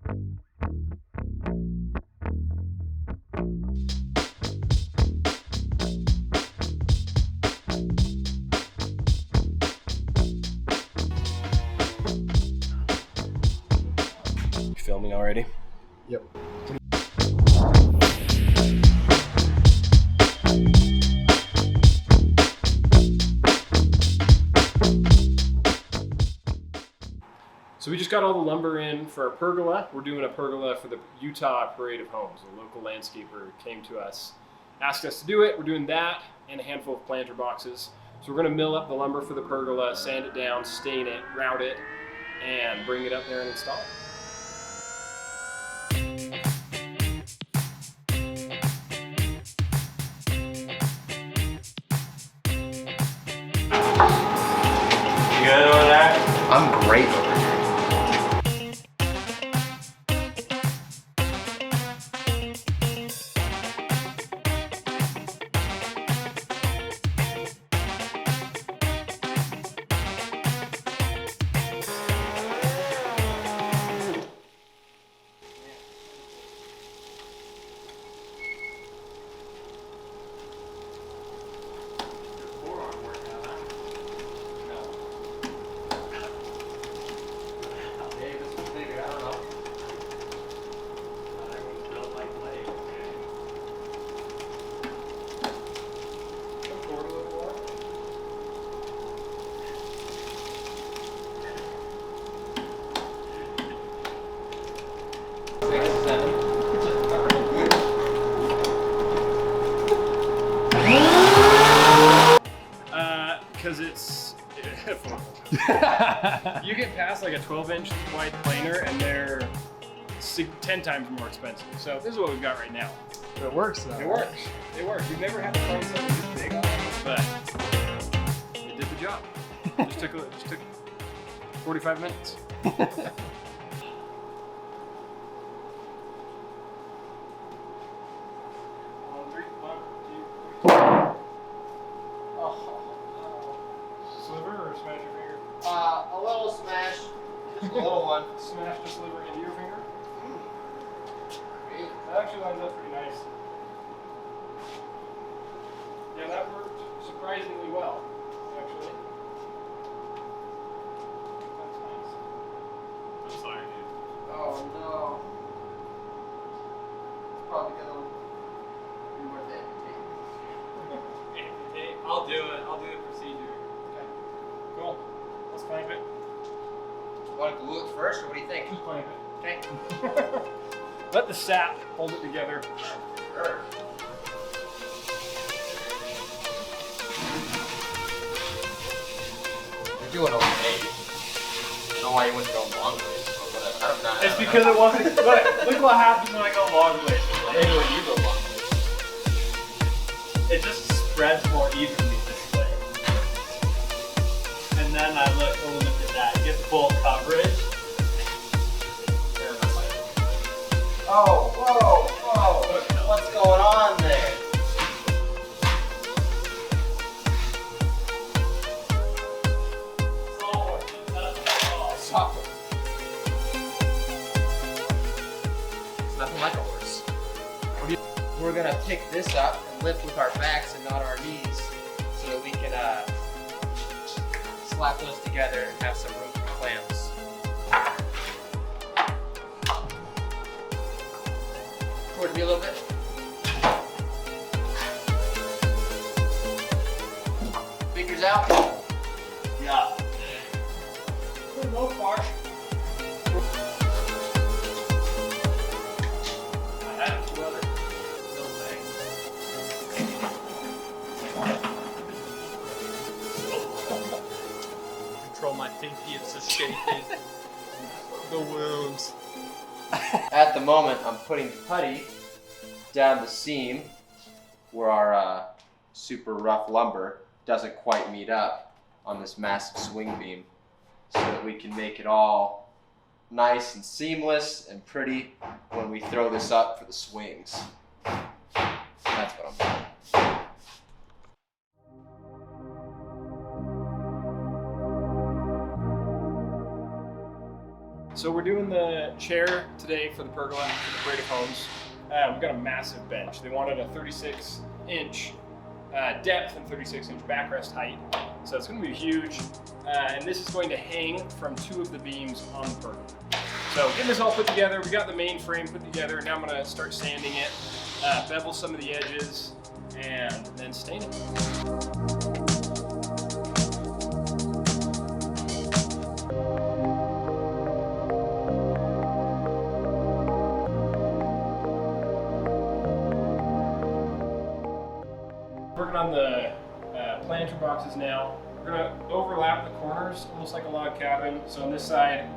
You filming already? Yep. So we just got all the lumber in for a pergola. We're doing a pergola for the Utah Parade of Homes. A local landscaper came to us, asked us to do it. We're doing that and a handful of planter boxes. So we're gonna mill up the lumber for the pergola, sand it down, stain it, route it, and bring it up there and install it. You good over there? I'm great over here. Because it's you get past like a 12-inch wide planer and they're 10 times more expensive. So this is what we've got right now. It works though. It works. It works. We've never had to find something this big on it, but it did the job. Just took 45 minutes. Sliver or smash your finger? A little smash. Just a little one. Smash the sliver into your finger. That actually lines up pretty nice. Yeah, that worked surprisingly well, actually. That's nice. I'm sorry, dude. Oh no. It's probably gonna be worth it. Hey, I'll do it. I'll do the procedure. Okay. Cool. Let's clamp it. Want to glue it first, or what do you think? Just clamp it. Okay. Let the sap hold it together. Sure. You're doing okay. I don't know why you wouldn't go long ways, but whatever. I don't know. It's because it wasn't. Look what happens when I go long ways. Maybe when you go long ways. It just spreads more evenly this way. And then I look at that. Get full coverage. Oh, whoa, whoa. What's going on there? Stop it. It's nothing like a horse. We're gonna pick this up and lift with our backs and not our knees so that we can slap those together and have some room for clamps. Toward me a little bit. Fingers out. Yeah. For the most part. I had two other little things. Control my pinky, it's escaping the wounds. At the moment, I'm putting putty down the seam where our super rough lumber doesn't quite meet up on this massive swing beam, so that we can make it all nice and seamless and pretty when we throw this up for the swings. That's what I'm doing. So So we're doing the chair today for the Pergola, for the Parade of Homes. We've got a massive bench. They wanted a 36-inch depth and 36-inch backrest height. So it's going to be huge. And this is going to hang from 2 of the beams on the pergola. So getting this all put together, we got the main frame put together. Now I'm going to start sanding it, bevel some of the edges, and then stain it. Working on the planter boxes now. We're going to overlap the corners, almost like a log cabin. So on this side,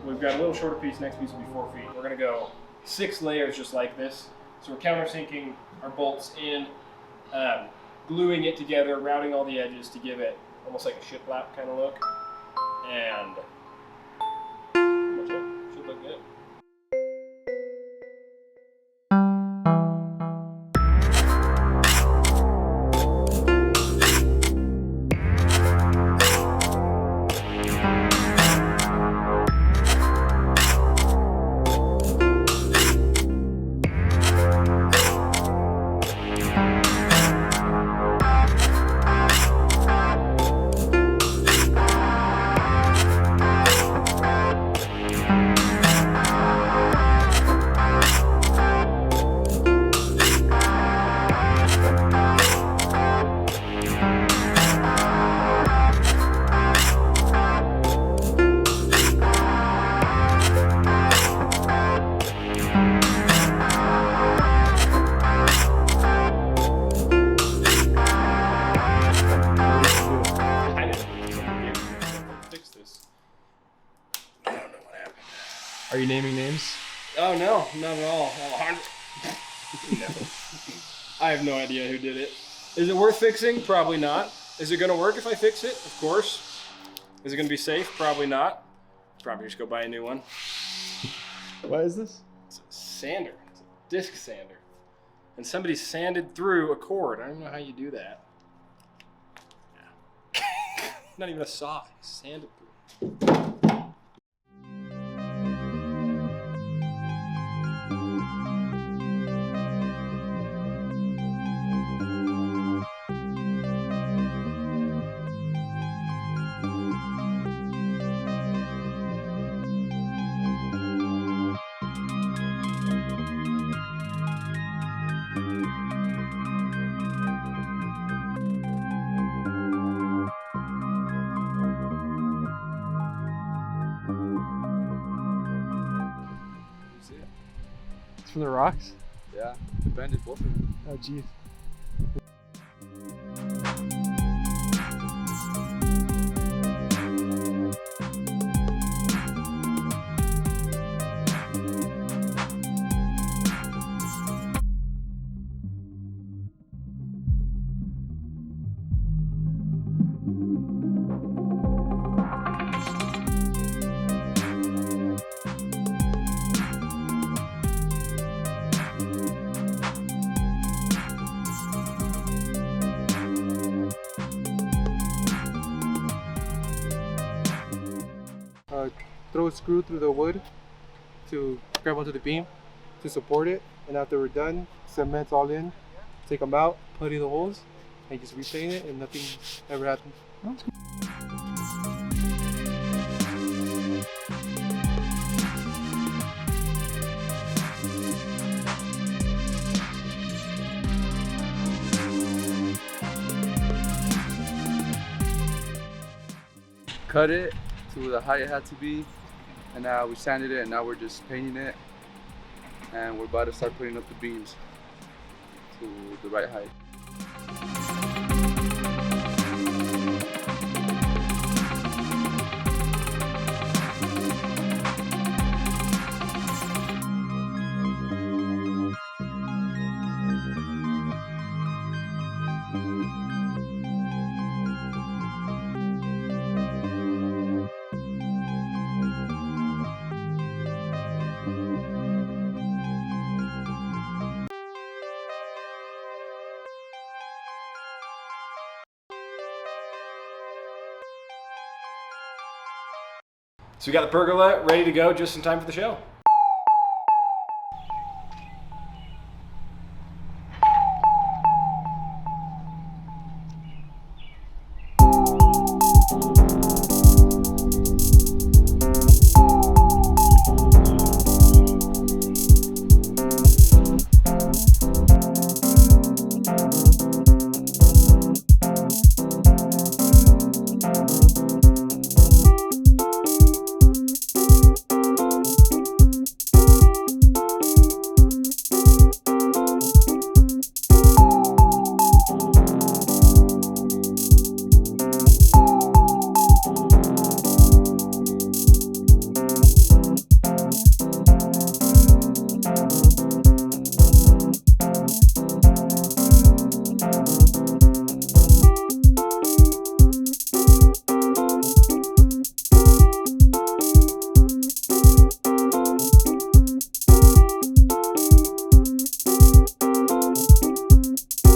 we've got a little shorter piece, next piece will be 4 feet. We're going to go 6 layers just like this. So we're countersinking our bolts in, gluing it together, routing all the edges to give it almost like a shiplap kind of look. And pretty much it. Should look good. Are you naming names? Oh no, not at all. Alejandro. No. I have no idea who did it. Is it worth fixing? Probably not. Is it going to work if I fix it? Of course. Is it going to be safe? Probably not. Probably just go buy a new one. What is this? It's a sander. It's a disc sander. And somebody sanded through a cord. I don't know how you do that. Yeah. Not even a saw. Sanded through. It's from the rocks? Yeah, the bended both of them. Oh, geez. Throw a screw through the wood to grab onto the beam to support it, and after we're done, cement's all in, take them out, putty the holes, and just repaint it, and nothing ever happens. Cut it to the height it had to be, and now we sanded it, and now we're just painting it, and we're about to start putting up the beams to the right height. So we got the pergola ready to go just in time for the show.